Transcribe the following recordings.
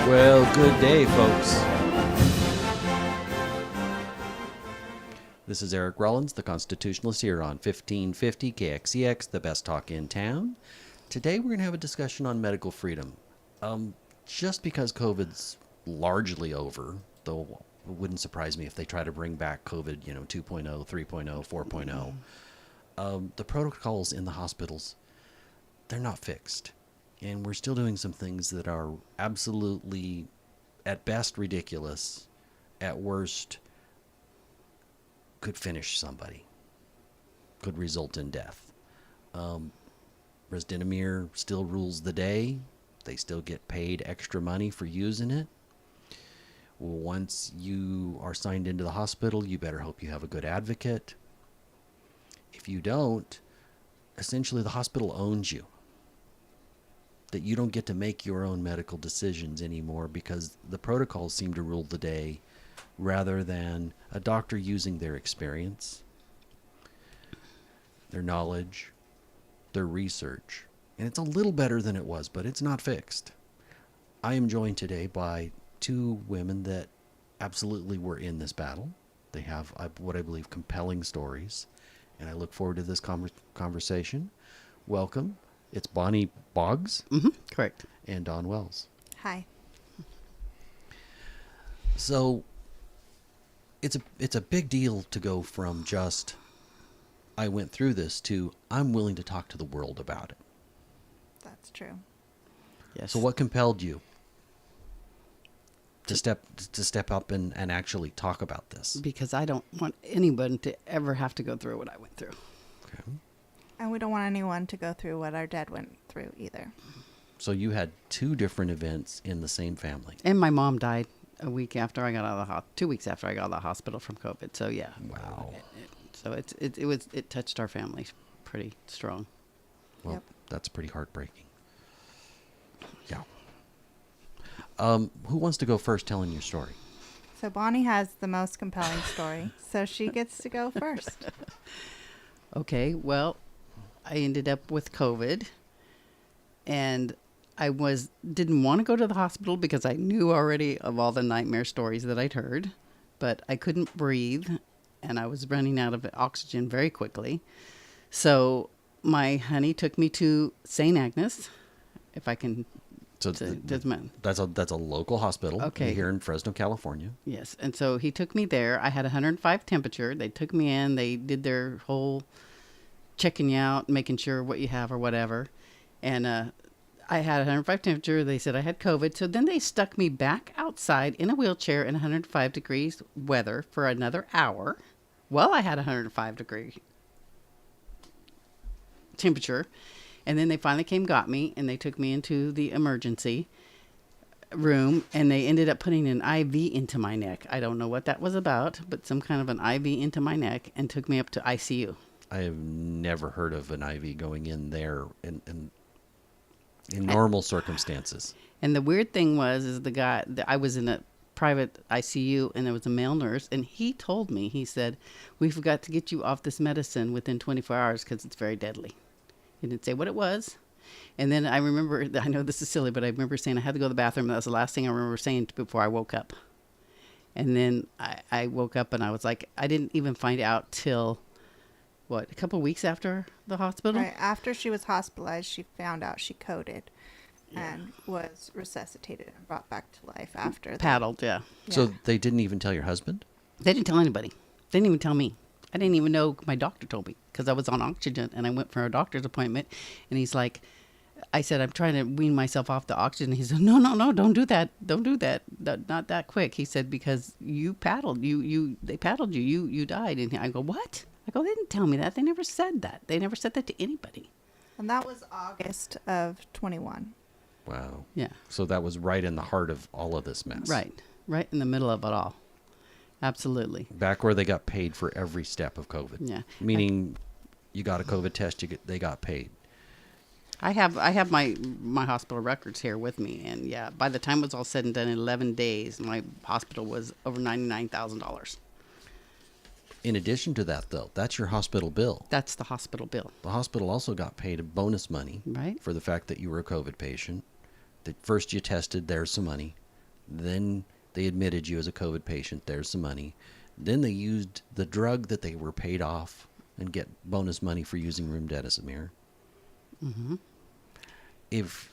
Well, good day, folks. This is Eric Rollins, the Constitutionalist, here on 1550 KXEX, the best talk in town. Today we're going to have a discussion on medical freedom. Just because COVID's largely over, though it wouldn't surprise me if they try to bring back COVID, 2.0, 3.0, 4.0. The protocols in the hospitals, they're not fixed. And we're still doing some things that are absolutely, at best, ridiculous. At worst, could finish somebody. Could result in death. Resdinomir still rules the day. They still get paid extra money for using it. Once you are signed into the hospital, you better hope you have a good advocate. If you don't, essentially the hospital owns you. That you don't get to make your own medical decisions anymore because the protocols seem to rule the day rather than a doctor using their experience, their knowledge, their research. And it's a little better than it was, but it's not fixed. I am joined today by two women that absolutely were in this battle. They have what I believe compelling stories, and I look forward to this conversation. Welcome. It's Bonnie Bogges. Mm-hmm. Correct. And Dawn Wells. Hi. So it's a big deal to go from just I went through this to I'm willing to talk to the world about it. That's true. Yes. So what compelled you to step up and actually talk about this? Because I don't want anyone to ever have to go through what I went through. Okay. And we don't want anyone to go through what our dad went through either. So you had two different events in the same family. And my mom died a week after I got out of the 2 weeks after I got out of the hospital from COVID. So yeah. Wow. So it touched our family pretty strong. Well, Yep. That's pretty heartbreaking. Yeah. Who wants to go first telling your story? So Bonnie has the most compelling story, so she gets to go first. Okay, well, I ended up with COVID, and I didn't want to go to the hospital because I knew already of all the nightmare stories that I'd heard, but I couldn't breathe, and I was running out of oxygen very quickly. So my honey took me to St. Agnes, if I can. So that's a local hospital here in Fresno, California. Yes, and so he took me there. I had 105 temperature. They took me in. They did their whole checking you out, making sure what you have or whatever. And I had 105 temperature. They said I had COVID. So then they stuck me back outside in a wheelchair in 105 degrees weather for another hour. Well, I had 105 degree temperature. And then they finally got me, and they took me into the emergency room, and they ended up putting an IV into my neck. I don't know what that was about, but some kind of an IV into my neck, and took me up to ICU. I have never heard of an IV going in there in normal circumstances. And the weird thing is the guy, I was in a private ICU, and there was a male nurse, and he told me, he said, "We forgot to get you off this medicine within 24 hours because it's very deadly." He didn't say what it was. And then I remember, I know this is silly, but I remember saying I had to go to the bathroom. That was the last thing I remember saying before I woke up. And then I woke up and I was like, I didn't even find out till, a couple of weeks after the hospital? Right after she was hospitalized, she found out she coded and was resuscitated and brought back to life after that. Paddled, yeah. So they didn't even tell your husband? They didn't tell anybody. They didn't even tell me. I didn't even know my doctor told me because I was on oxygen, and I went for a doctor's appointment, and he's like, I said, I'm trying to wean myself off the oxygen. He said, no, don't do that. Don't do that. Not that quick. He said, because you paddled, they paddled you, you died. And I go, what? I go, they didn't tell me that. They never said that. They never said that to anybody. And that was August of 21. Wow. Yeah. So that was right in the heart of all of this mess. Right in the middle of it all. Absolutely. Back where they got paid for every step of COVID. Yeah. Meaning you got a COVID test, they got paid. I have my hospital records here with me, and yeah, by the time it was all said and done, in 11 days, my hospital was over $99,000. In addition to that, though, that's your hospital bill. That's the hospital bill. The hospital also got paid a bonus money Right. for the fact that you were a COVID patient. That first you tested, there's some money. Then they admitted you as a COVID patient. There's some money. Then they used the drug that they were paid off and get bonus money for using remdesivir. Mm-hmm. If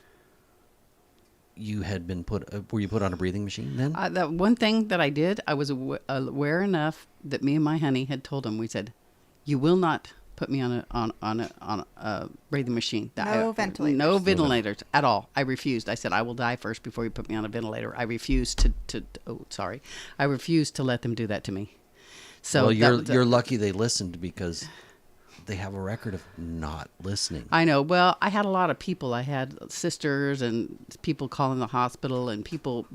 you had been were you put on a breathing machine then? The one thing that I did, I was aware enough that me and my honey had told him. We said, "You will not put me on a breathing machine. No ventilators. No ventilators at all." I refused. I said, "I will die first before you put me on a ventilator." I refused I refused to let them do that to me. So well, you're lucky they listened, because they have a record of not listening. I know. Well, I had a lot of people. I had sisters and people calling the hospital and people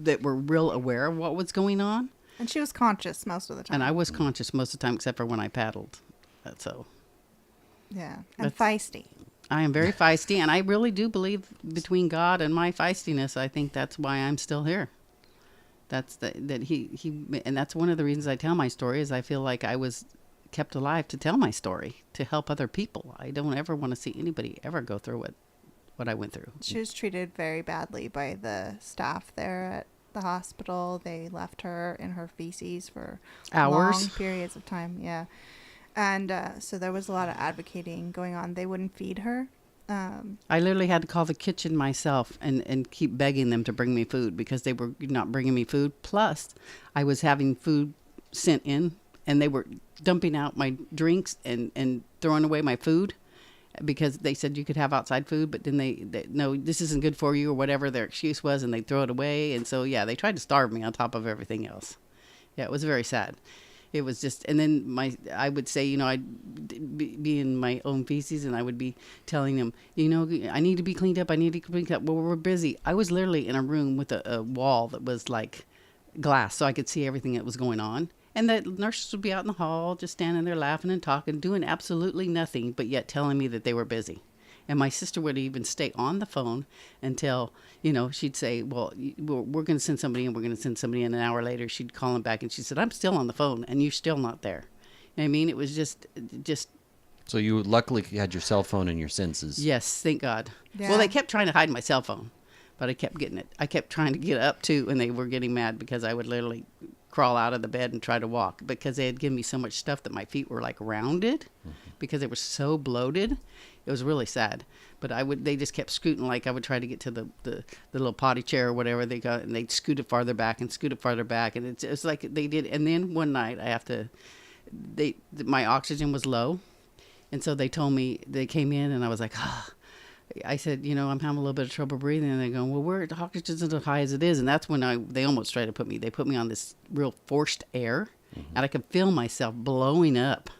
that were real aware of what was going on. And she was conscious most of the time. And I was conscious most of the time, except for when I paddled. So, yeah, and feisty. I am very feisty, and I really do believe between God and my feistiness, I think that's why I'm still here. That's and that's one of the reasons I tell my story, is I feel like I was kept alive to tell my story, to help other people. I don't ever want to see anybody ever go through what I went through. She was treated very badly by the staff there at the hospital. They left her in her feces for Hours. long periods of time. Yeah. And so there was a lot of advocating going on. They wouldn't feed her. I literally had to call the kitchen myself and keep begging them to bring me food, because they were not bringing me food. Plus, I was having food sent in, and they were dumping out my drinks and throwing away my food, because they said you could have outside food, but then they no, this isn't good for you, or whatever their excuse was, and they throw it away. And so, yeah, they tried to starve me on top of everything else. Yeah, it was very sad. It was just, and then I would say, I'd be in my own feces, and I would be telling them, I need to be cleaned up. I need to be cleaned up. Well, we're busy. I was literally in a room with a wall that was like glass, so I could see everything that was going on. And the nurses would be out in the hall, just standing there laughing and talking, doing absolutely nothing, but yet telling me that they were busy. And my sister would even stay on the phone until, she'd say, well, we're going to send somebody in. We're going to send somebody in. An hour later, she'd call him back, and she said, I'm still on the phone, and you're still not there. You know what I mean? It was just. So you luckily had your cell phone and your senses. Yes, thank God. Yeah. Well, they kept trying to hide my cell phone, but I kept getting it. I kept trying to get up, too, and they were getting mad because I would literally crawl out of the bed and try to walk, because they had given me so much stuff that my feet were like rounded because they were so bloated. It was really sad. But they just kept scooting. Like I would try to get to the little potty chair or whatever they got, and they'd scoot it farther back and scoot it farther back. And it's like they did. And then one night my oxygen was low. And so they told me, they came in, and I was like, I said, I'm having a little bit of trouble breathing. And they go, well, the oxygen's as high as it is. And that's when they almost tried to put me on this real forced air. Mm-hmm. And I could feel myself blowing up.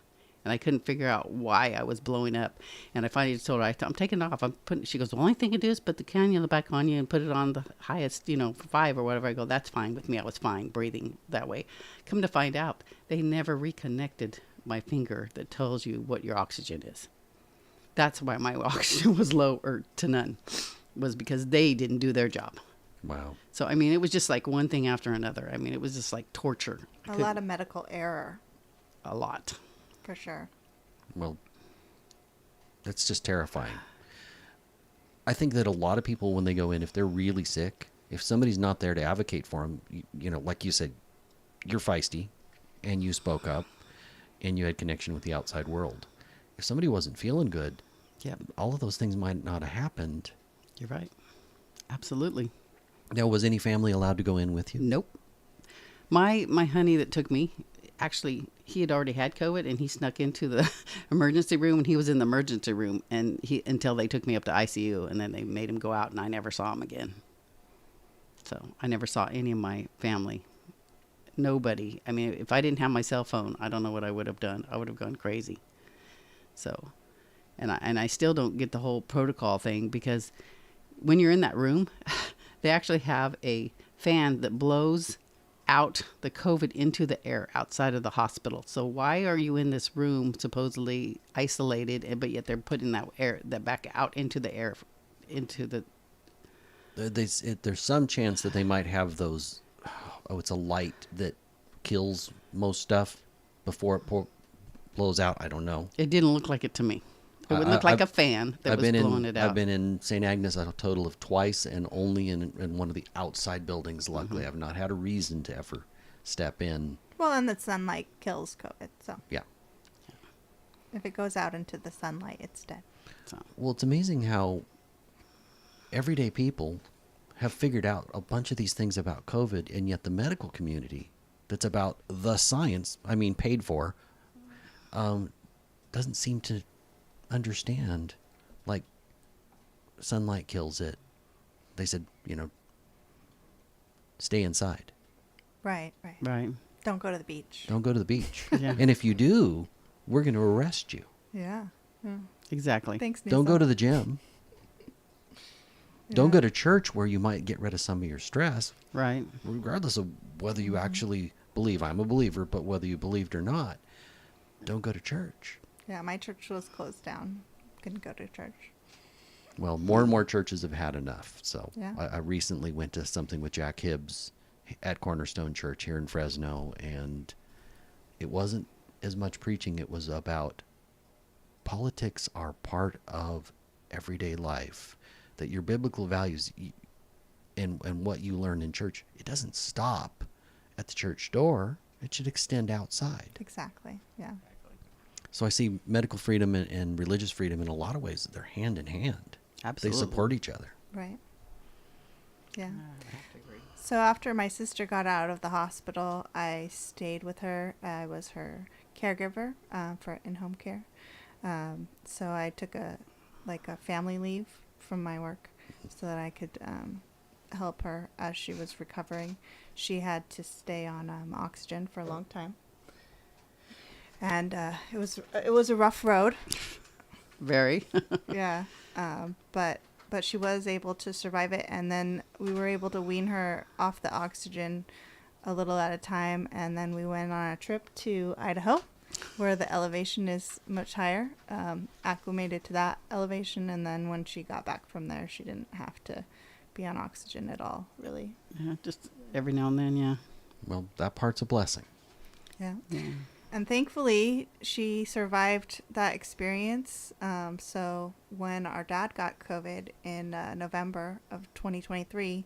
And I couldn't figure out why I was blowing up. And I finally just told her, I'm taking it off. She goes, the only thing to do is put the cannula back on you and put it on the highest, 5 or whatever. I go, that's fine with me. I was fine breathing that way. Come to find out, they never reconnected my finger that tells you what your oxygen is. That's why my oxygen was low or to none, was because they didn't do their job. Wow. So, it was just like one thing after another. It was just like torture. A lot of medical error. A lot. For sure. Well, that's just terrifying. I think that a lot of people, when they go in, if they're really sick, if somebody's not there to advocate for them, like you said, you're feisty, and you spoke up, and you had connection with the outside world. If somebody wasn't feeling good, all of those things might not have happened. You're right. Absolutely. Now, was any family allowed to go in with you? Nope. My honey that took me, actually, he had already had COVID, and he snuck into the emergency room, and he was in the emergency room until they took me up to ICU, and then they made him go out, and I never saw him again. So I never saw any of my family. Nobody. If I didn't have my cell phone, I don't know what I would have done. I would have gone crazy. So, and I still don't get the whole protocol thing, because when you're in that room, they actually have a fan that blows out the COVID into the air outside of the hospital. So why are you in this room supposedly isolated, but yet they're putting that back out into the air, into the... There's some chance that they might have those, it's a light that kills most stuff before it blows out. I don't know. It didn't look like it to me. It would look like a fan that was blowing it out. I've been in St. Agnes a total of twice, and only in one of the outside buildings. Luckily, I've not had a reason to ever step in. Well, and the sunlight kills COVID. So Yeah. if it goes out into the sunlight, it's dead. So, Well, it's amazing how everyday people have figured out a bunch of these things about COVID, and yet the medical community that's about the science, I mean, paid for, doesn't seem to understand. Like, sunlight kills it. They said, stay inside. Right. right. Don't go to the beach. Don't go to the beach. Yeah. And if you do, we're going to arrest you. Yeah. Exactly. Thanks, Don't go Newsom. to the gym. Don't go to church where you might get rid of some of your stress, Right. regardless of whether you actually believe. I'm a believer, but whether you believed or not, don't go to church. Yeah, my church was closed down. Couldn't go to church. Well, more and more churches have had enough. So Yeah. I recently went to something with Jack Hibbs at Cornerstone Church here in Fresno, and it wasn't as much preaching. It was about politics are part of everyday life, that your biblical values and what you learn in church, it doesn't stop at the church door. It should extend outside. Exactly. Yeah. So I see medical freedom and religious freedom in a lot of ways. They're hand in hand. Absolutely. They support each other. Right. Yeah. I have to agree. So after my sister got out of the hospital, I stayed with her. I was her caregiver for in-home care. So I took a family leave from my work so that I could help her as she was recovering. She had to stay on oxygen for a long time, and it was a rough road. Very. Yeah, but she was able to survive it, and then we were able to wean her off the oxygen a little at a time, and then we went on a trip to Idaho, where the elevation is much higher, acclimated to that elevation, and then when she got back from there, she didn't have to be on oxygen at all, really. Yeah, just every now and then, yeah. Well, that part's a blessing. Yeah. Yeah. And thankfully, she survived that experience. So when our dad got COVID in November of 2023,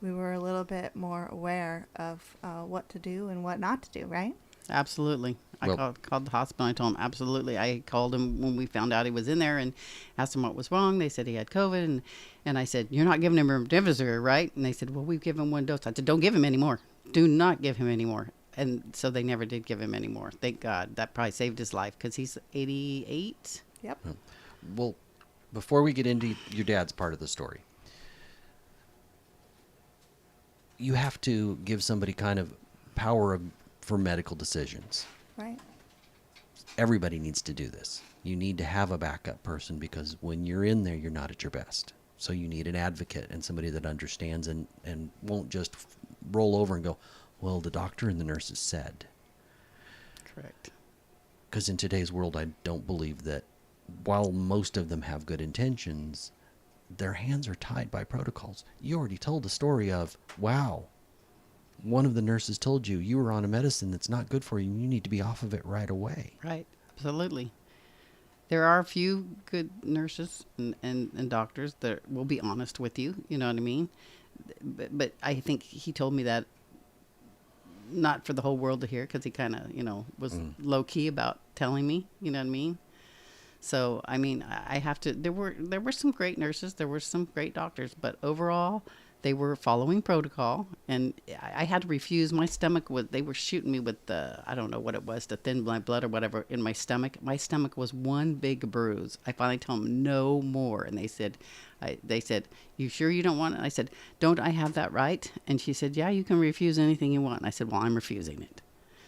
we were a little bit more aware of what to do and what not to do, right? Absolutely. I Well- called the hospital. I told him absolutely. I called him when we found out he was in there and asked him what was wrong. They said he had COVID, and I said, "You're not giving him remdesivir, right?" And they said, "Well, we've given him one dose." I said, "Don't give him any more. Do not give him any more." And so they never did give him any more. Thank God. That probably saved his life because he's 88. Yep. Well, before we get into your dad's part of the story, you have to give somebody kind of power for medical decisions. Right. Everybody needs to do this. You need to have a backup person because when you're in there, you're not at your best. So you need an advocate and somebody that understands and won't just roll over and go, well, the doctor and the nurses said. Correct. Because in today's world, I don't believe that while most of them have good intentions, their hands are tied by protocols. You already told the story of, wow, one of the nurses told you you were on a medicine that's not good for you and you need to be off of it right away. Right. Absolutely. There are a few good nurses and doctors that will be honest with you. You know what I mean? But I think he told me that not for the whole world to hear because he kind of, was low key about telling me, you know what I mean? So, I mean, I have to, there were some great nurses, there were some great doctors, but overall they were following protocol, and I had to refuse. My stomach they were shooting me with I don't know what it was, to thin my blood or whatever in my stomach. My stomach was one big bruise. I finally told them no more, and they said, "You sure you don't want it?" I said, "Don't I have that right?" And she said, "Yeah, you can refuse anything you want." And I said, "Well, I'm refusing it."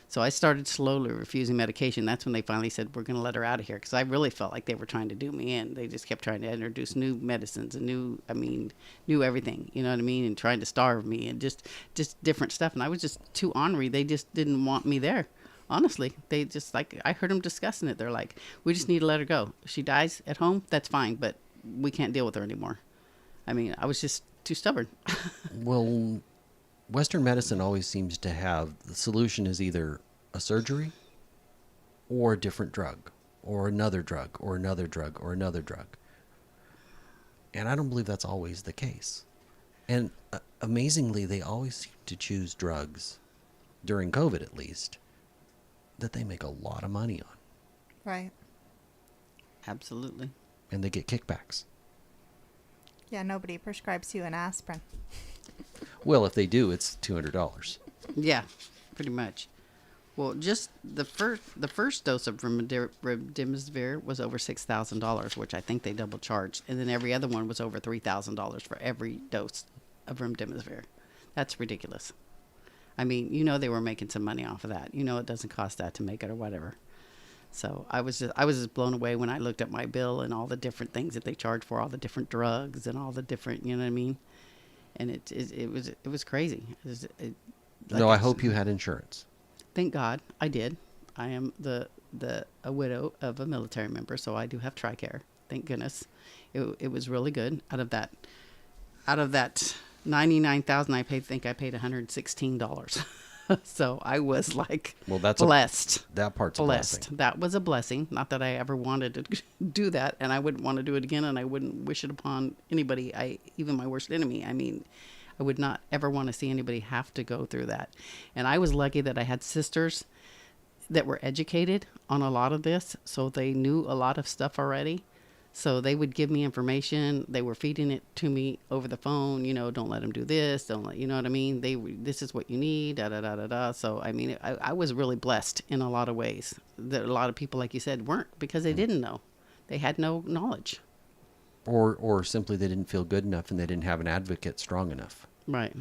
So I started slowly refusing medication. That's when they finally said, "We're going to let her out of here," because I really felt like they were trying to do me in. They just kept trying to introduce new medicines and new everything, you know what I mean, and trying to starve me and just different stuff. And I was just too ornery. They just didn't want me there. Honestly, they just I heard them discussing it. They're like, "We just need to let her go. If she dies at home, that's fine, but we can't deal with her anymore." I mean, I was just too stubborn. Well, Western medicine always seems to have the solution is either a surgery or a different drug. or another drug or another drug or another drug. And I don't believe that's always the case. And amazingly, they always seem to choose drugs, during COVID at least, that they make a lot of money on. Right. Absolutely. And they get kickbacks. Yeah, nobody prescribes you an aspirin. Well, if they do, it's $200. Yeah, pretty much. Well, just the first dose of remdesivir was over $6,000, which I think they double charged, and then every other one was over $3,000 for every dose of remdesivir. That's ridiculous. I mean, they were making some money off of that. It doesn't cost that to make it or whatever. So I was just blown away when I looked at my bill and all the different things that they charge for, all the different drugs and all the different, you know what I mean? And it was crazy. I hope you had insurance. Thank God I did. I am a widow of a military member, so I do have TRICARE. Thank goodness. It was really good. Out of that $99,000, I paid $116. So I was like, well, that's blessed. That part's a blessing. That was a blessing. Not that I ever wanted to do that, and I wouldn't want to do it again, and I wouldn't wish it upon anybody. Even my worst enemy. I mean, I would not ever want to see anybody have to go through that. And I was lucky that I had sisters that were educated on a lot of this, so they knew a lot of stuff already. So they would give me information. They were feeding it to me over the phone. Don't let them do this. Don't let, you know what I mean? This is what you need. Da da da da da. So I mean, I was really blessed in a lot of ways. That a lot of people, like you said, weren't, because they didn't know. They had no knowledge. Or simply they didn't feel good enough and they didn't have an advocate strong enough. Right.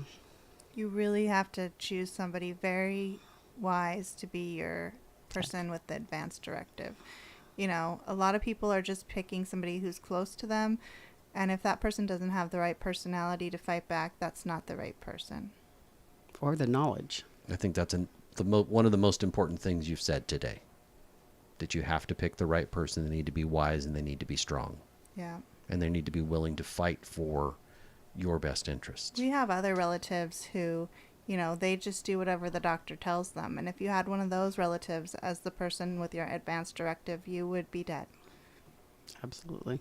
You really have to choose somebody very wise to be your person with the advance directive. A lot of people are just picking somebody who's close to them. And if that person doesn't have the right personality to fight back, that's not the right person. Or the knowledge. I think that's one of the most important things you've said today. That you have to pick the right person. They need to be wise and they need to be strong. Yeah. And they need to be willing to fight for your best interests. We have other relatives who, they just do whatever the doctor tells them. And if you had one of those relatives as the person with your advance directive, you would be dead. Absolutely.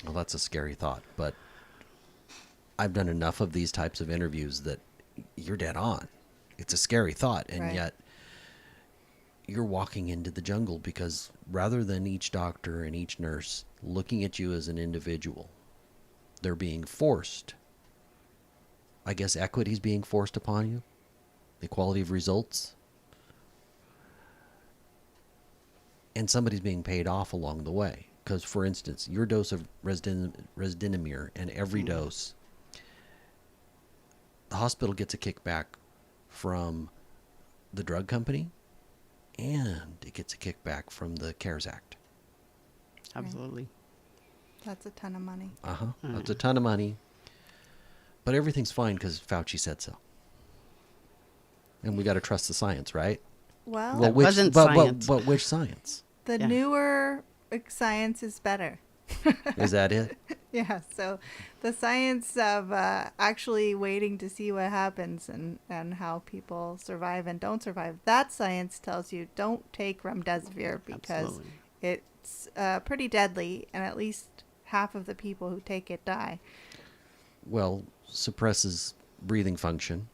Well, that's a scary thought, but I've done enough of these types of interviews that you're dead on. It's a scary thought, and Right. Yet you're walking into the jungle, because rather than each doctor and each nurse looking at you as an individual, they're being forced. I guess equity's being forced upon you. The quality of results. And somebody's being paid off along the way. Because, for instance, your dose of Resdinamir and every dose, the hospital gets a kickback from the drug company, and it gets a kickback from the CARES Act. Absolutely. That's a ton of money. That's a ton of money. But everything's fine because Fauci said so. And we got to trust the science, right? Well, That wasn't science. But which science? the newer science is better. Is that it? Yeah, so the science of actually waiting to see what happens and how people survive and don't survive, that science tells you don't take remdesivir because Absolutely. it's pretty deadly, and at least half of the people who take it die. Well, suppresses breathing function.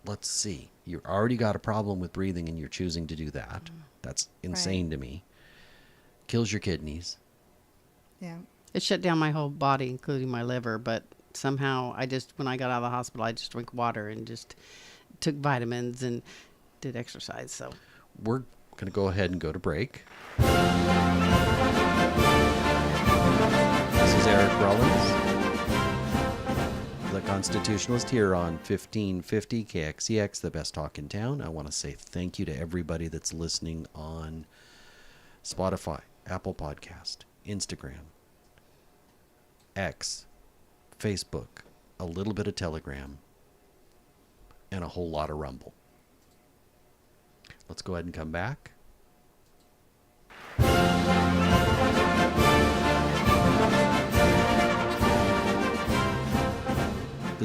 Let's see. You already got a problem with breathing and you're choosing to do that. That's insane to me. Kills your kidneys. Yeah. It shut down my whole body, including my liver, but somehow when I got out of the hospital, I just drank water and just took vitamins and did exercise. So We're going to go ahead and go to break. This is Eric Rollins, the Constitutionalist, here on 1550 KXEX, the best talk in town. I want to say thank you to everybody that's listening on Spotify, Apple Podcast, Instagram, X, Facebook, a little bit of Telegram, and a whole lot of Rumble. Let's go ahead and come back.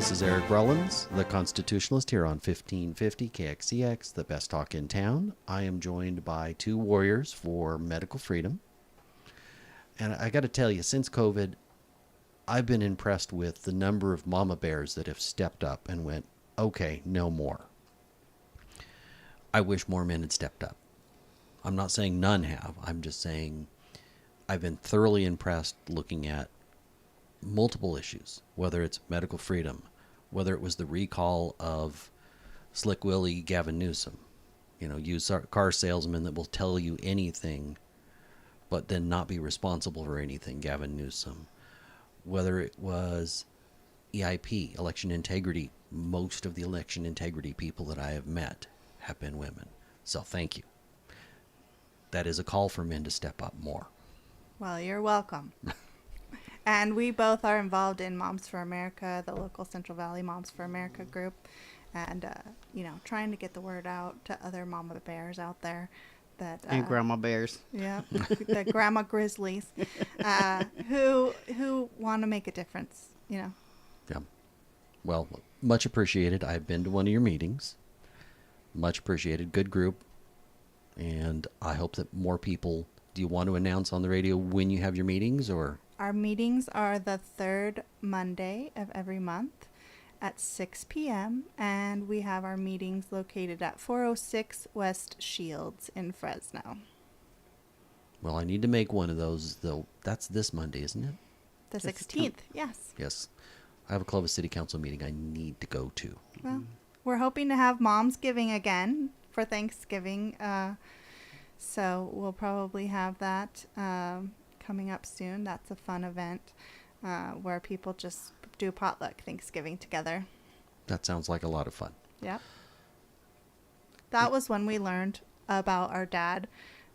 This is Eric Rollins, the Constitutionalist, here on 1550 KXEX, the best talk in town. I am joined by two warriors for medical freedom. And I got to tell you, since COVID, I've been impressed with the number of mama bears that have stepped up and went, okay, no more. I wish more men had stepped up. I'm not saying none have. I'm just saying I've been thoroughly impressed looking at multiple issues, whether it's medical freedom, whether it was the recall of Slick Willie Gavin Newsom, used car salesman that will tell you anything but then not be responsible for anything, Gavin Newsom. Whether it was EIP, election integrity, most of the election integrity people that I have met have been women. So thank you. That is a call for men to step up more. Well, you're welcome. And we both are involved in Moms for America, the local Central Valley Moms for America group, and trying to get the word out to other mama bears out there that And grandma bears. yeah, the grandma grizzlies, who want to make a difference. Yeah. Well, much appreciated. I've been to one of your meetings. Much appreciated. Good group. And I hope that more people. Do you want to announce on the radio when you have your meetings, or? Our meetings are the third Monday of every month at 6 p.m. and we have our meetings located at 406 West Shields in Fresno. Well, I need to make one of those, though. That's this Monday, isn't it? The 16th, yes. Yes. I have a Clovis City Council meeting I need to go to. Well, we're hoping to have Momsgiving again for Thanksgiving. So we'll probably have that coming up soon. That's a fun event where people just do potluck Thanksgiving together. That sounds like a lot of fun. Yep. That was when we learned about our dad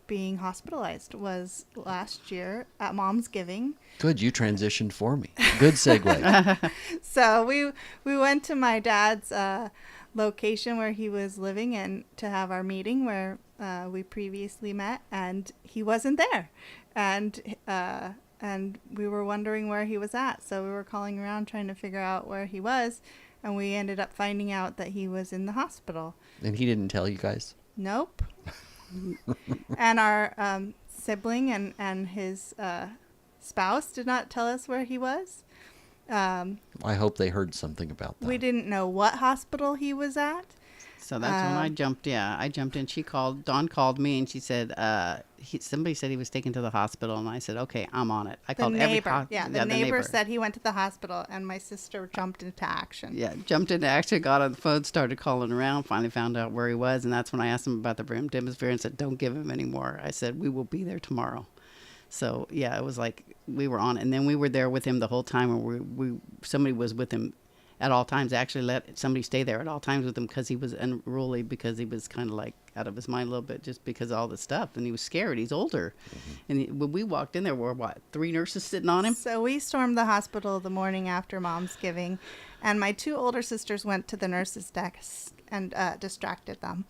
being hospitalized, was last year at Momsgiving. Good, you transitioned for me. Good segue. So we went to my dad's location where he was living and to have our meeting where we previously met, and he wasn't there. And we were wondering where he was at. So we were calling around trying to figure out where he was, and we ended up finding out that he was in the hospital. And he didn't tell you guys? Nope. And our sibling and his spouse did not tell us where he was. I hope they heard something about that. We didn't know what hospital he was at. So that's when I jumped. Yeah, I jumped in. Dawn called me and she said, somebody said he was taken to the hospital. And I said, okay, I'm on it. I The called neighbor. every The neighbor said he went to the hospital, and my sister jumped into action. Yeah, jumped into action, got on the phone, started calling around, finally found out where he was. And that's when I asked him about the remdesivir and said, don't give him any more. I said, we will be there tomorrow. So, yeah, it was like we were on it. And then we were there with him the whole time. And somebody was with him at all times. Actually let somebody stay there at all times with him because he was unruly, because he was kind of like out of his mind a little bit just because of all the stuff. And he was scared. He's older. Mm-hmm. And when we walked in there, were 3 nurses sitting on him? So we stormed the hospital the morning after Momsgiving, and my 2 older sisters went to the nurse's desk and distracted them.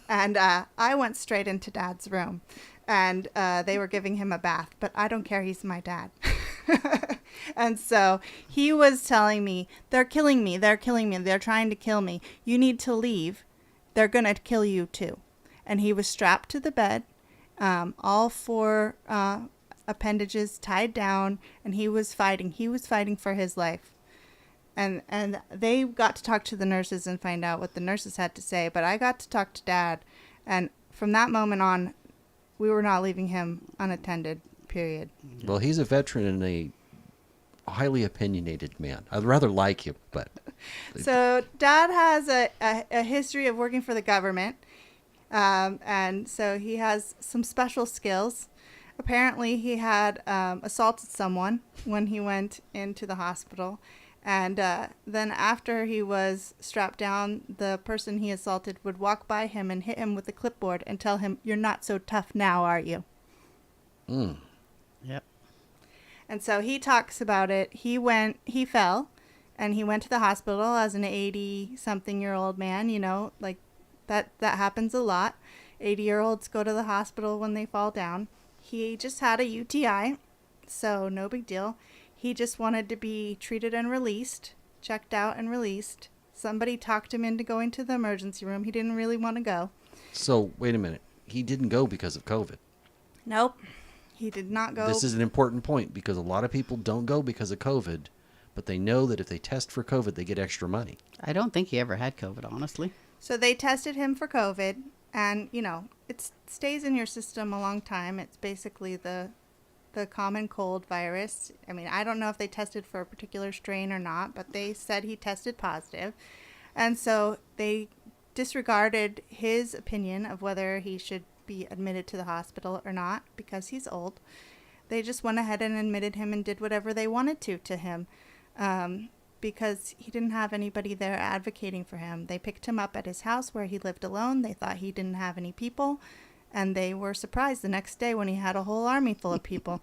And I went straight into Dad's room, and they were giving him a bath. But I don't care. He's my dad. And so he was telling me, they're killing me. They're killing me. They're trying to kill me. You need to leave. They're going to kill you too. And he was strapped to the bed, all 4 appendages tied down, and he was fighting. He was fighting for his life. And they got to talk to the nurses and find out what the nurses had to say. But I got to talk to Dad. And from that moment on, we were not leaving him unattended, period. Well, he's a veteran and a highly opinionated man. I'd rather like him, but... So Dad has a history of working for the government. And so he has some special skills. Apparently he had assaulted someone when he went into the hospital. And then after he was strapped down, the person he assaulted would walk by him and hit him with a clipboard and tell him, "You're not so tough now, are you?" Yep. And so he talks about it. He fell, and he went to the hospital as an 80-something-year-old man, like that happens a lot. 80-year-olds go to the hospital when they fall down. He just had a UTI, so no big deal. He just wanted to be treated and released, checked out and released. Somebody talked him into going to the emergency room. He didn't really want to go. So, wait a minute. He didn't go because of COVID. Nope. He did not go. This is an important point because a lot of people don't go because of COVID, but they know that if they test for COVID, they get extra money. I don't think he ever had COVID, honestly. So they tested him for COVID, and, you know, it stays in your system a long time. It's basically the common cold virus. I mean, I don't know if they tested for a particular strain or not, but they said he tested positive. And so they disregarded his opinion of whether he should be admitted to the hospital or not because he's old. They just went ahead and admitted him and did whatever they wanted to him because he didn't have anybody there advocating for him. They picked him up at his house where he lived alone. They thought he didn't have any people. And they were surprised the next day when he had a whole army full of people.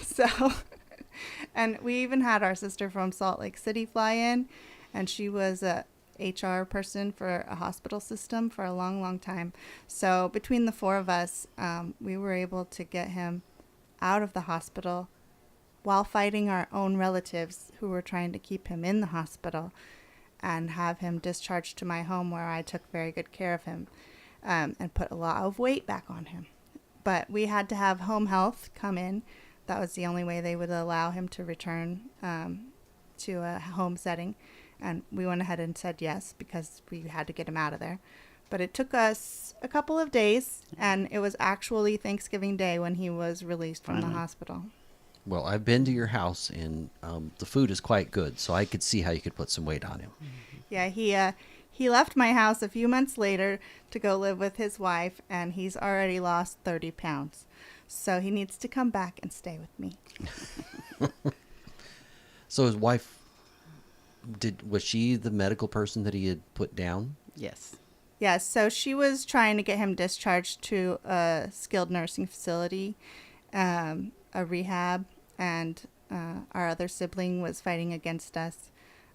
So, and we even had our sister from Salt Lake City fly in, and she was a HR person for a hospital system for a long, long time. So between the four of us, we were able to get him out of the hospital while fighting our own relatives who were trying to keep him in the hospital and have him discharged to my home where I took very good care of him. And put a lot of weight back on him. But we had to have home health come in. That was the only way they would allow him to return to a home setting. And we went ahead and said yes because we had to get him out of there. But it took us a couple of days, and it was actually Thanksgiving Day when he was released from the hospital. Well, I've been to your house, and the food is quite good, so I could see how you could put some weight on him. Yeah, he left my house a few months later to go live with his wife, and he's already lost 30 pounds. So he needs to come back and stay with me. So his wife, was she the medical person that he had put down? Yes. Yes, so she was trying to get him discharged to a skilled nursing facility, a rehab, and our other sibling was fighting against us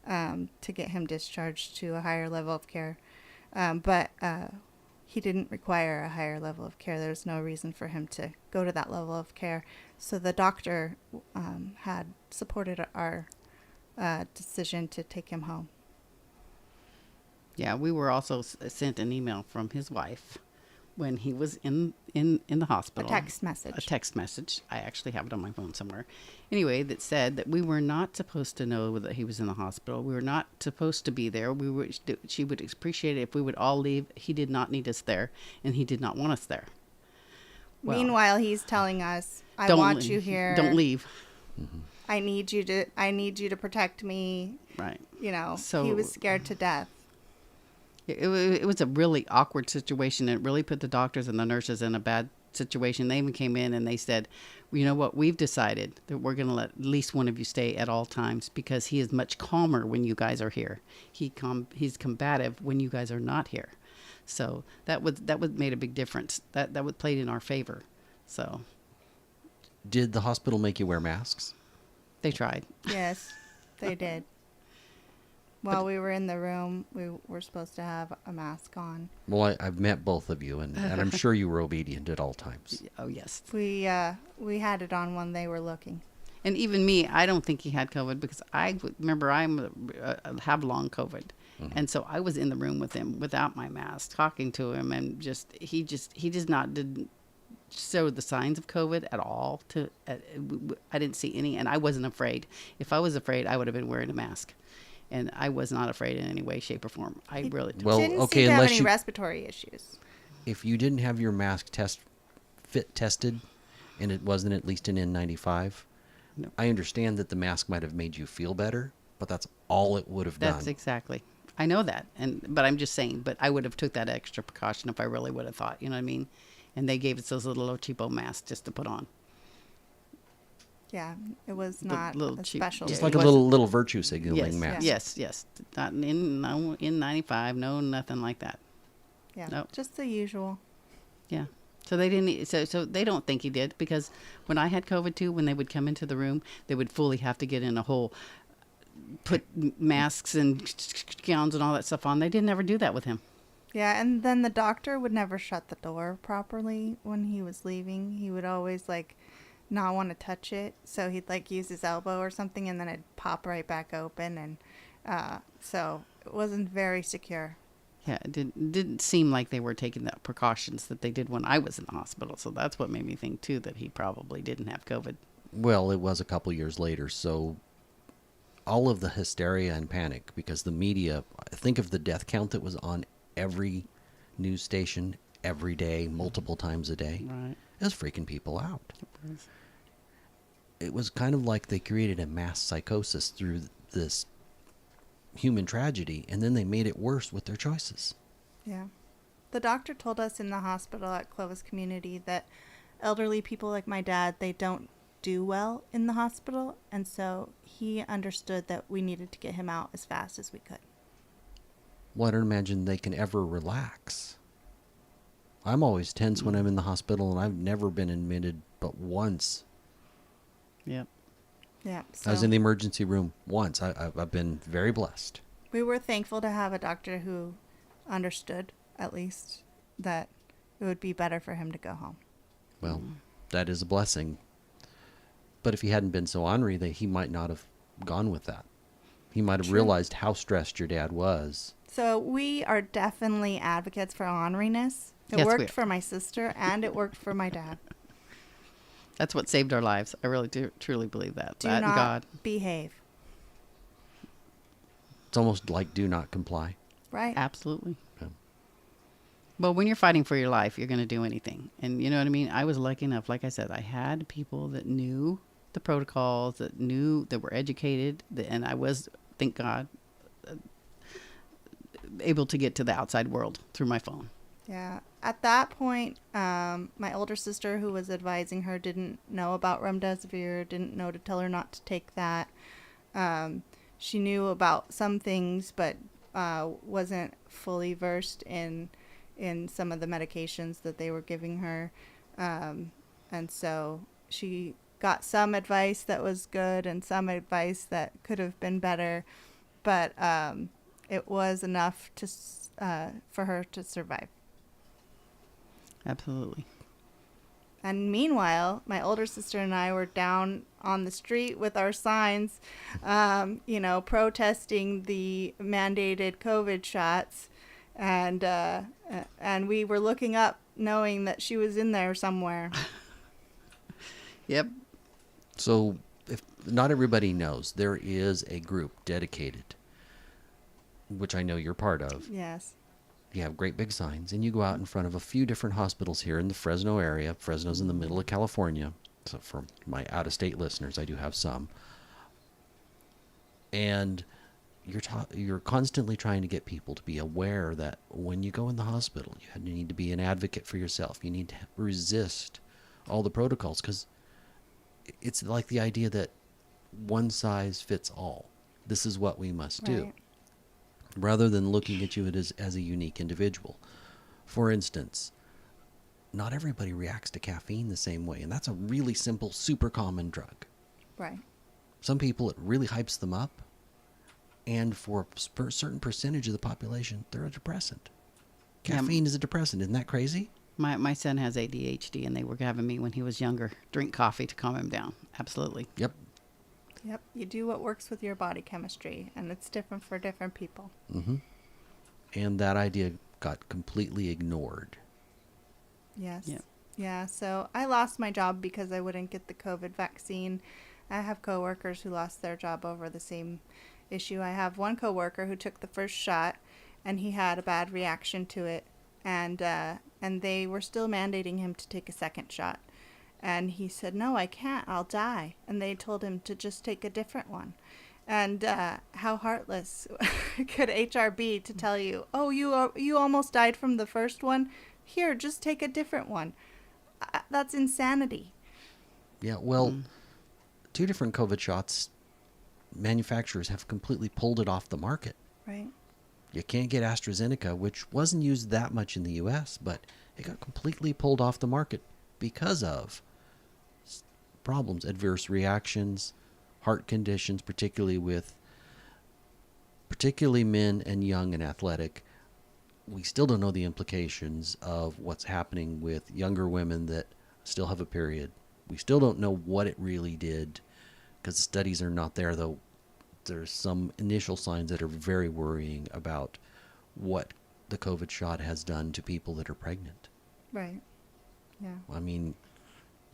to get him discharged to a higher level of care. But he didn't require a higher level of care. There's no reason for him to go to that level of care. So the doctor had supported our decision to take him home. Yeah, we were also sent an email from his wife when he was in the hospital. A text message. A text message. I actually have it on my phone somewhere. Anyway, that said that we were not supposed to know that he was in the hospital. We were not supposed to be there. She would appreciate it if we would all leave. He did not need us there, and he did not want us there. Well, meanwhile, he's telling us, "I want you here. Don't leave. Mm-hmm. I need you to protect me." Right. You know, so he was scared to death. It was a really awkward situation. It really put the doctors and the nurses in a bad situation. They even came in and they said, well, you know what, we've decided that we're going to let at least one of you stay at all times because he is much calmer when you guys are here. He's combative when you guys are not here. So that would made a big difference. That would played in our favor. So Did the hospital make you wear masks? they tried. Yes, they did. While we were in the room, we were supposed to have a mask on. Well, I've met both of you, and I'm sure you were obedient at all times. Oh, yes. We had it on when they were looking. And even me, I don't think he had COVID because I remember I have long COVID. Mm-hmm. And so I was in the room with him without my mask, talking to him, and he didn't show the signs of COVID at all. I didn't see any, and I wasn't afraid. If I was afraid, I would have been wearing a mask. And I was not afraid in any way, shape, or form. I really Well, didn't okay, seem to have unless any you- respiratory issues. If you didn't have your mask tested, and it wasn't at least an N95, No. I understand that the mask might have made you feel better, but that's all it would have done. That's exactly. I know that, but I'm just saying. But I would have took that extra precaution if I really would have thought. You know what I mean? And they gave us those little cheapo masks just to put on. Yeah, it was The not little a cheap- special. Just Yeah, like it a wasn't- little virtue signaling Yes, mask. yes. Not in 95. No, nothing like that. Yeah, Nope. just the usual. Yeah. So they didn't. So they don't think he did because when I had COVID too, when they would come into the room, they would fully have to get in a whole, put masks and gowns and all that stuff on. They didn't ever do that with him. Yeah, and then the doctor would never shut the door properly when he was leaving. He would always not want to touch it, so he'd use his elbow or something, and then it'd pop right back open, and So it wasn't very secure. Yeah, it didn't seem like they were taking the precautions that they did when I was in the hospital. So that's what made me think too that he probably didn't have COVID. Well, it was a couple years later, so all of the hysteria and panic because the media, think of the death count that was on every news station every day, multiple times a day. Right. It was freaking people out. It was kind of like they created a mass psychosis through this human tragedy, and then they made it worse with their choices. Yeah. The doctor told us in the hospital at Clovis Community that elderly people like my dad, they don't do well in the hospital, and so he understood that we needed to get him out as fast as we could. Well, I don't imagine they can ever relax. I'm always tense when I'm in the hospital, and I've never been admitted but once. Yep. Yeah. I was in the emergency room once. I've been very blessed. We were thankful to have a doctor who understood, at least, that it would be better for him to go home. Well, that is a blessing. But if he hadn't been so ornery, that he might not have gone with that. He might have True. realized how stressed your dad was. So we are definitely advocates for orneriness. It Yes, we worked are. for my sister, and it worked for my dad. That's what saved our lives. I really do truly believe that. Do That and not God. behave. It's almost like do not comply. Right. Absolutely. Yeah. Well, when you're fighting for your life, you're going to do anything. And you know what I mean? I was lucky enough, like I said, I had people that knew the protocols, that were educated, and I was, thank God, able to get to the outside world through my phone. Yeah. At that point, my older sister, who was advising her, didn't know about remdesivir, didn't know to tell her not to take that. She knew about some things, but wasn't fully versed in some of the medications that they were giving her. And so she got some advice that was good and some advice that could have been better, but it was enough to for her to survive. Absolutely. And meanwhile, my older sister and I were down on the street with our signs, protesting the mandated COVID shots. And we were looking up knowing that she was in there somewhere. Yep. So if not everybody knows, there is a group dedicated, which I know you're part of. Yes. You have great big signs, and you go out in front of a few different hospitals here in the Fresno area. Fresno's in the middle of California. So for my out-of-state listeners, I do have some. And you're constantly trying to get people to be aware that when you go in the hospital, you need to be an advocate for yourself. You need to resist all the protocols, because it's like the idea that one size fits all. This is what we must do. Right. Rather than looking at you as a unique individual. For instance, not everybody reacts to caffeine the same way, and that's a really simple, super common drug. Right. Some people, it really hypes them up, and for a certain percentage of the population, they're a depressant. Caffeine is a depressant. Isn't that crazy? My son has ADHD, and they were having me when he was younger drink coffee to calm him down. Absolutely. Yep. Yep. You do what works with your body chemistry, and it's different for different people. Mm-hmm. And that idea got completely ignored. Yes. Yep. Yeah. So I lost my job because I wouldn't get the COVID vaccine. I have coworkers who lost their job over the same issue. I have one coworker who took the first shot, and he had a bad reaction to it, and they were still mandating him to take a second shot. And he said, "No, I can't. I'll die." And they told him to just take a different one. And how heartless could HR be to tell you, "Oh, you almost died from the first one. Here, just take a different one." That's insanity. Yeah, well, 2 different COVID shots, manufacturers have completely pulled it off the market. Right. You can't get AstraZeneca, which wasn't used that much in the U.S., but it got completely pulled off the market because of problems, adverse reactions, heart conditions, particularly men and young and athletic. We still don't know the implications of what's happening with younger women that still have a period. We still don't know what it really did, because the studies are not there, though there's some initial signs that are very worrying about what the COVID shot has done to people that are pregnant. Right. Yeah. I mean,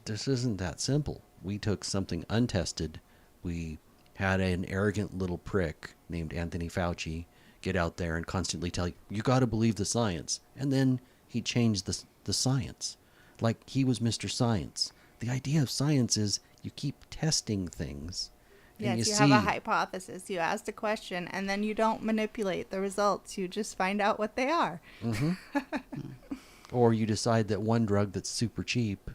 this isn't that simple. We took something untested. We had an arrogant little prick named Anthony Fauci get out there and constantly tell you got to believe the science. And then he changed the science. Like he was Mr. Science. The idea of science is you keep testing things. And Yes, you have a hypothesis. You asked a question, and then you don't manipulate the results. You just find out what they are. Mm-hmm. Or you decide that one drug that's super cheap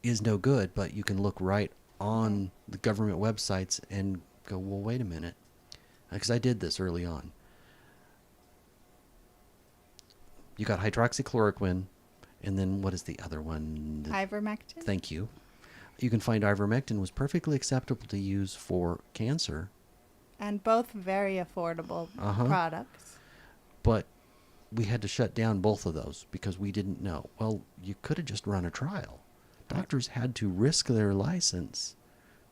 is no good, but you can look right on the government websites and go, well, wait a minute. Because I did this early on. You got hydroxychloroquine, and then what is the other one? Ivermectin? Thank you. You can find ivermectin was perfectly acceptable to use for cancer. And both very affordable Uh-huh. products. But we had to shut down both of those because we didn't know. Well, you could have just run a trial. Doctors had to risk their license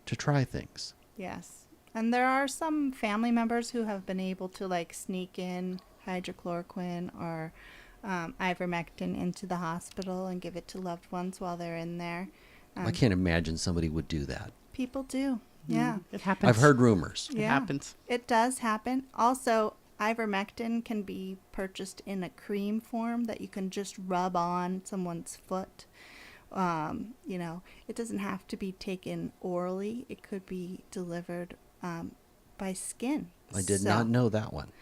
to try things. Yes. And there are some family members who have been able to like sneak in hydrochloroquine or ivermectin into the hospital and give it to loved ones while they're in there. I can't imagine somebody would do that. People do. Yeah. It happens. I've heard rumors. It Yeah. happens. It does happen. Also, ivermectin can be purchased in a cream form that you can just rub on someone's foot. You know, it doesn't have to be taken orally. It could be delivered by skin. I did not know that one.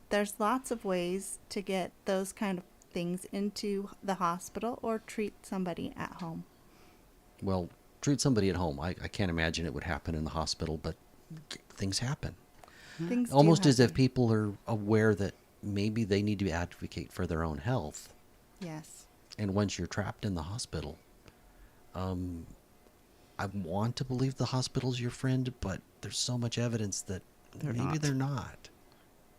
There's lots of ways to get those kind of things into the hospital or treat somebody at home. Well, treat somebody at home. I can't imagine it would happen in the hospital, but things happen. Things do Almost as if happen. people are aware that maybe they need to advocate for their own health. Yes. And once you're trapped in the hospital, I want to believe the hospital's your friend, but there's so much evidence that They're maybe not. they're not.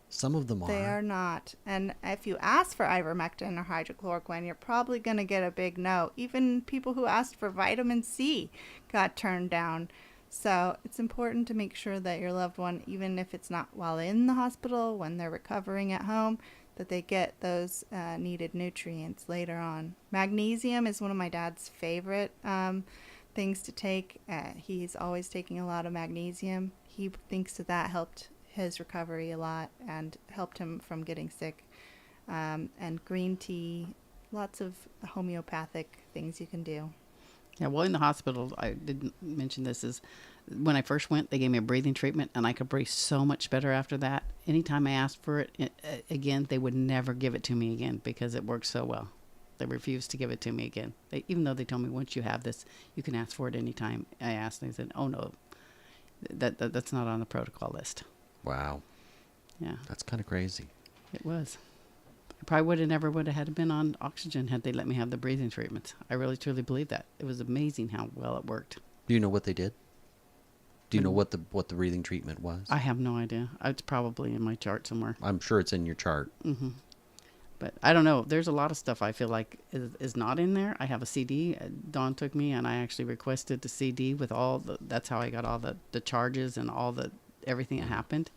Some of them They are not. And if you ask for ivermectin or hydrochloroquine, you're probably going to get a big no. Even people who asked for vitamin C got turned down. So it's important to make sure that your loved one, even if it's not while in the hospital, when they're recovering at home, that they get those needed nutrients later on. Magnesium is one of my dad's favorite things to take. He's always taking a lot of magnesium. He thinks that helped his recovery a lot and helped him from getting sick. And green tea, lots of homeopathic things you can do. Yeah, well, in the hospital, I didn't mention this, is when I first went, they gave me a breathing treatment, and I could breathe so much better after that. Anytime I asked for it again, they would never give it to me again because it worked so well. They refused to give it to me again. Even though they told me, once you have this, you can ask for it anytime. I asked, and they said, oh, no, that's not on the protocol list. Wow. Yeah, That's kind of crazy. it was. I probably never would have had been on oxygen had they let me have the breathing treatments. I really, truly believe that. It was amazing how well it worked. Do you know what they did? Do you know what the breathing treatment was? I have no idea. It's probably in my chart somewhere. I'm sure it's in your chart. But I don't know. There's a lot of stuff I feel like is not in there. I have a CD. Dawn took me, and I actually requested the CD with all the. That's how I got all the charges and all the everything that happened,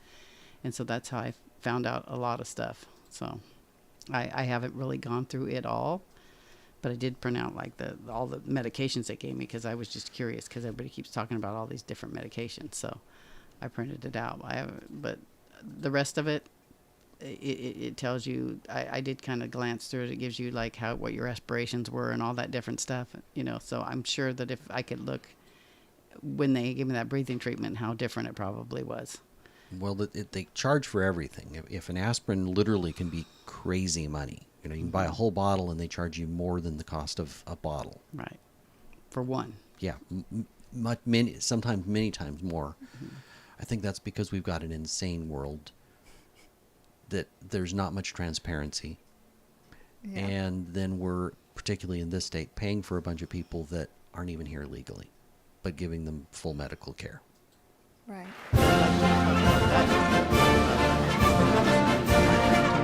and so that's how I found out a lot of stuff. So I haven't really gone through it all, but I did print out like all the medications they gave me because I was just curious because everybody keeps talking about all these different medications. So I printed it out. But the rest of it. It tells you. I did kind of glance through it. It gives you like what your aspirations were and all that different stuff. So I'm sure that if I could look when they gave me that breathing treatment, how different it probably was. Well, they charge for everything. If an aspirin literally can be crazy money, you can buy a whole bottle and they charge you more than the cost of a bottle. Right. For one. Yeah, sometimes many times more. I think that's because we've got an insane world that there's not much transparency. Yeah. And then we're, particularly in this state, paying for a bunch of people that aren't even here legally, but giving them full medical care. Right.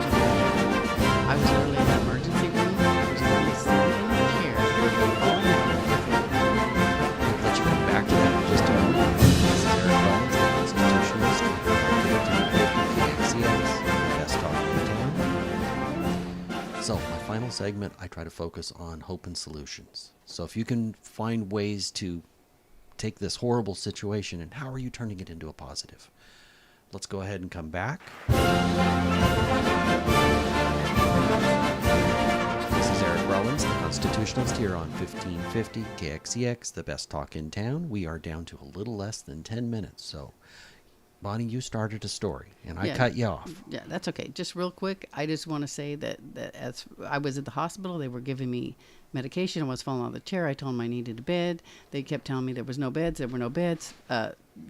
I was really in the emergency room. I was really sitting in the chair. Let you come back to that in just a moment. This is Eric Rollins. My final segment, I try to focus on hope and solutions. So if you can find ways to take this horrible situation and how are you turning it into a positive? Let's go ahead and come back. This is Eric Rollins, the Constitutionalist, here on 1550 KXEX, the best talk in town. We are down to a little less than 10 minutes, so Bonnie, you started a story, and I cut you off. Yeah, that's okay. Just real quick, I just want to say that as I was at the hospital, they were giving me medication. I was falling out of the chair. I told them I needed a bed. They kept telling me there was no beds. There were no beds.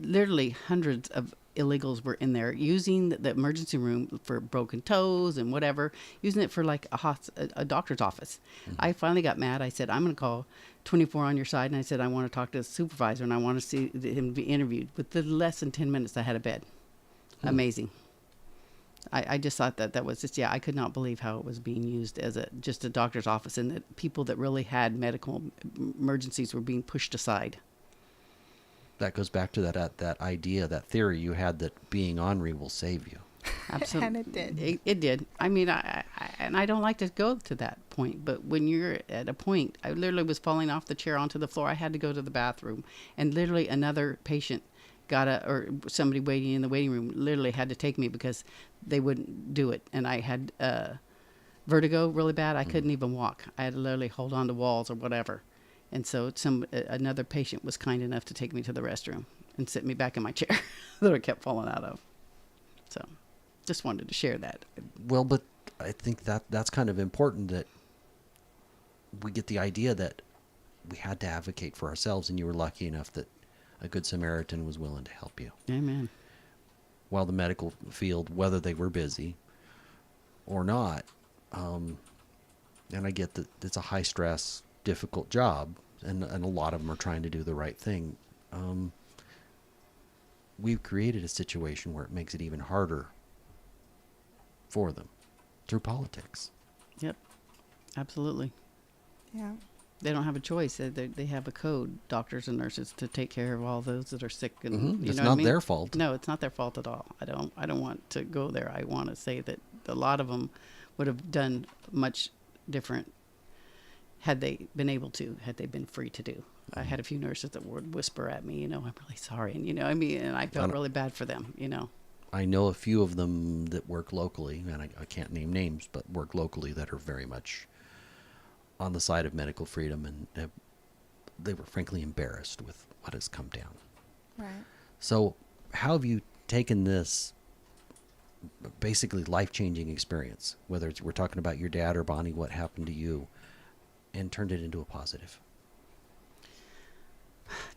Literally hundreds of illegals were in there using the emergency room for broken toes and whatever, using it for like a doctor's office. Mm-hmm. I finally got mad. I said, I'm going to call 24 on your side. And I said, I want to talk to the supervisor and I want to see him be interviewed. Within less than 10 minutes, I had a bed. Amazing. I just thought that was just, I could not believe how it was being used as just a doctor's office, and that people that really had medical emergencies were being pushed aside. That goes back to that idea, that theory you had that being ornery will save you. Absolutely. And it did. It did. I mean, I don't like to go to that point, but when you're at a point, I literally was falling off the chair onto the floor. I had to go to the bathroom, and literally another patient or somebody waiting in the waiting room literally had to take me because they wouldn't do it. And I had vertigo really bad. I couldn't even walk. I had to literally hold on to walls or whatever. And so another patient was kind enough to take me to the restroom and sit me back in my chair that I kept falling out of. So just wanted to share that. Well, but I think that's kind of important, that we get the idea that we had to advocate for ourselves, and you were lucky enough that a good Samaritan was willing to help you. Amen. While the medical field, whether they were busy or not, and I get that it's a high stress, difficult job, and a lot of them are trying to do the right thing. We've created a situation where it makes it even harder for them through politics. Yep, absolutely. Yeah. They don't have a choice. They have a code, doctors and nurses, to take care of all those that are sick. And Mm-hmm. It's know not what I mean? their fault. No, it's not their fault at all. I don't want to go there. I want to say that a lot of them would have done much different had they been able to, had they been free to do. Mm-hmm. I had a few nurses that would whisper at me, I'm really sorry. And, and I felt really bad for them, I know a few of them that work locally, and I can't name names, but work locally, that are very much on the side of medical freedom, and they were frankly embarrassed with what has come down. Right. So how have you taken this basically life-changing experience, whether we're talking about your dad or Bonnie, what happened to you, and turned it into a positive?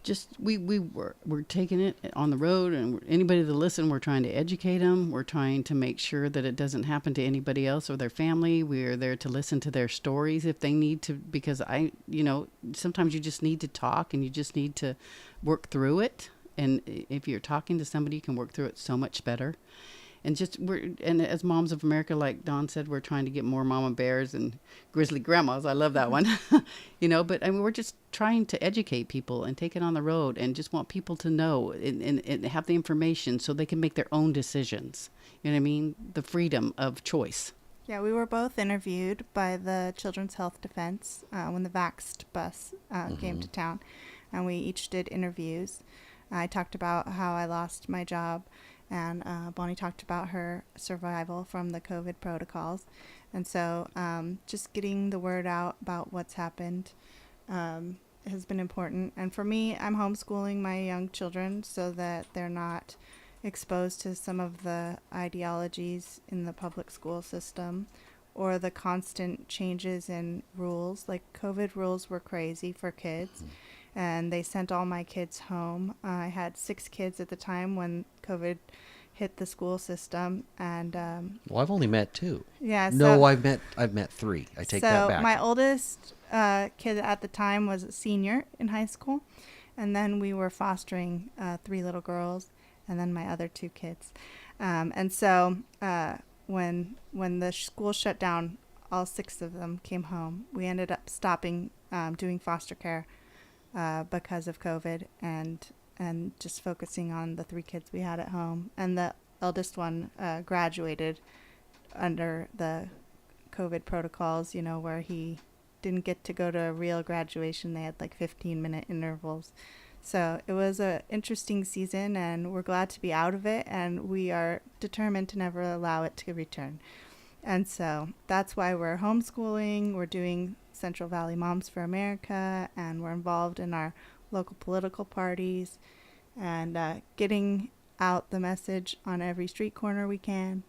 Just we're taking it on the road, and anybody that listen, we're trying to educate them. We're trying to make sure that it doesn't happen to anybody else or their family. We're there to listen to their stories if they need to, because sometimes you just need to talk and you just need to work through it. And if you're talking to somebody, you can work through it so much better. And and as Moms of America, like Dawn said, we're trying to get more mama bears and grizzly grandmas. I love that one, but we're just trying to educate people and take it on the road, and just want people to know and have the information so they can make their own decisions. You know what I mean? The freedom of choice. Yeah, we were both interviewed by the Children's Health Defense when the Vaxxed bus came to town, and we each did interviews. I talked about how I lost my job, and Bonnie talked about her survival from the COVID protocols. And so just getting the word out about what's happened has been important. And for me, I'm homeschooling my young children so that they're not exposed to some of the ideologies in the public school system or the constant changes in rules. Like COVID rules were crazy for kids. And they sent all my kids home. I had 6 kids at the time when COVID hit the school system, and Well, I've only met 2. yeah. No, I've met 3. I take that back. So my oldest kid at the time was a senior in high school, and then we were fostering 3 little girls, and then my other 2 kids. And so when the school shut down, all 6 of them came home. We ended up stopping doing foster care because of COVID, and just focusing on the 3 kids we had at home. And the eldest one graduated under the COVID protocols, where he didn't get to go to a real graduation. They had like 15-minute intervals. So it was an interesting season, and we're glad to be out of it, and we are determined to never allow it to return. And so that's why we're homeschooling. We're doing Central Valley Moms for America, and we're involved in our local political parties and getting out the message on every street corner we can.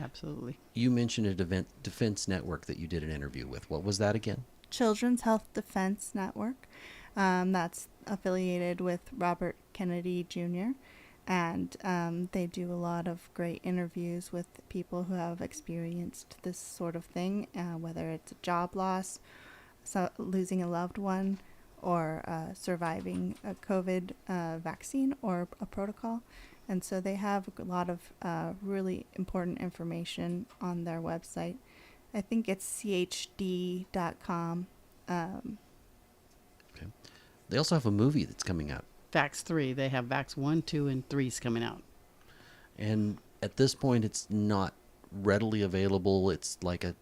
Absolutely. You mentioned a defense network that you did an interview with. What was that again? Children's Health Defense Network. That's affiliated with Robert Kennedy Jr. And they do a lot of great interviews with people who have experienced this sort of thing, whether it's a job loss, losing a loved one, or surviving a COVID vaccine or a protocol. And so they have a lot of really important information on their website. I think it's chd.com. Okay. They also have a movie that's coming out. Vax 3. They have Vax 1, 2, and 3's coming out. And at this point, it's not readily available. It's like a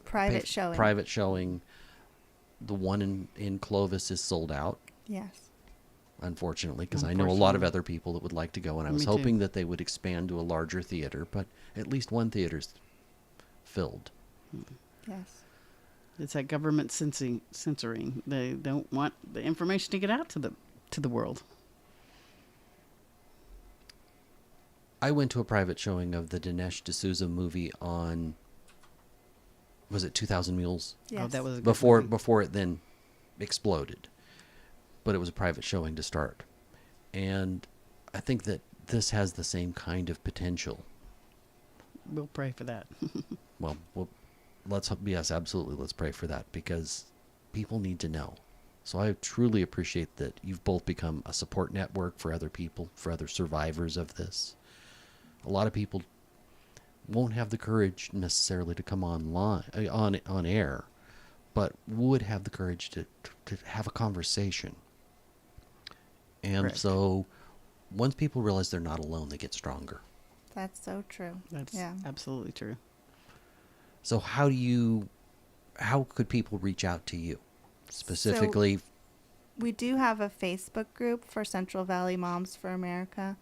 Private showing. Private showing. The one in Clovis is sold out. Yes. Unfortunately, because I know a lot of other people that would like to go, and I was hoping that they would expand to a larger theater, but at least one theater's filled. Yes. It's that government censoring. They don't want the information to get out to the world. I went to a private showing of the Dinesh D'Souza movie on, was it 2000 Mules? Yes. Oh, that was a good Before movie. it then exploded. But it was a private showing to start. And I think that this has the same kind of potential. We'll pray for that. Well, yes, absolutely. Let's pray for that, because people need to know. So I truly appreciate that you've both become a support network for other people, for other survivors of this. A lot of people won't have the courage necessarily to come on air, but would have the courage to have a conversation. And Correct. so once people realize they're not alone, they get stronger. That's so true. That's absolutely true. So how could people reach out to you specifically? So we do have a Facebook group for Central Valley Moms for America,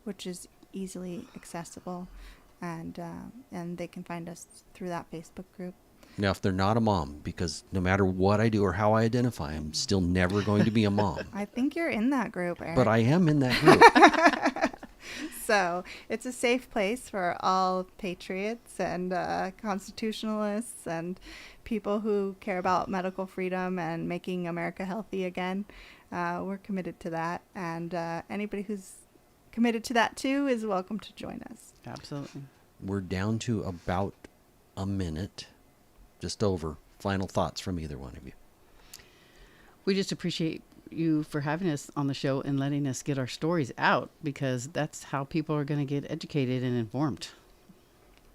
which is easily accessible, and they can find us through that Facebook group. Now, if they're not a mom, because no matter what I do or how I identify, I'm still never going to be a mom. I think you're in that group, Eric. But I am in that group. So it's a safe place for all patriots and constitutionalists and people who care about medical freedom and making America healthy again. We're committed to that. And anybody who's committed to that too is welcome to join us. Absolutely. We're down to about a minute, just over. Final thoughts from either one of you. We just appreciate you for having us on the show and letting us get our stories out, because that's how people are going to get educated and informed.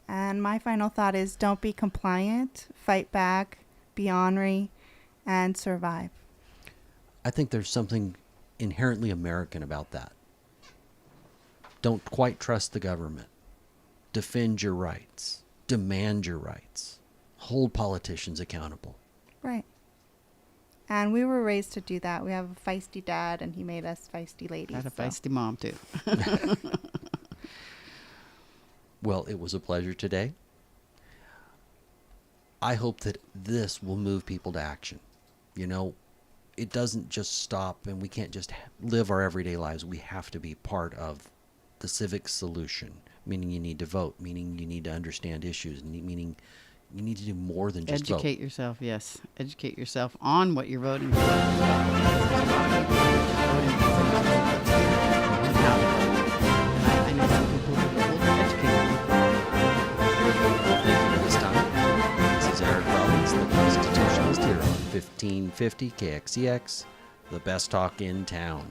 And my final thought is, don't be compliant, fight back, be ornery, and survive. I think there's something inherently American about that. Don't quite trust the government. Defend your rights. Demand your rights. Hold politicians accountable. Right. And we were raised to do that. We have a feisty dad, and he made us feisty ladies. I had a feisty mom, too. Well, it was a pleasure today. I hope that this will move people to action. You know, it doesn't just stop, and we can't just live our everyday lives. We have to be part of the civic solution, meaning you need to vote, meaning you need to understand issues, meaning you need to do more than just vote. Educate yourself, yes. Educate yourself on what you're voting for. I know some people who are educated. This time, this is Eric Rollins, the Constitutionalist, here on 1550 KXEX, the best talk in town.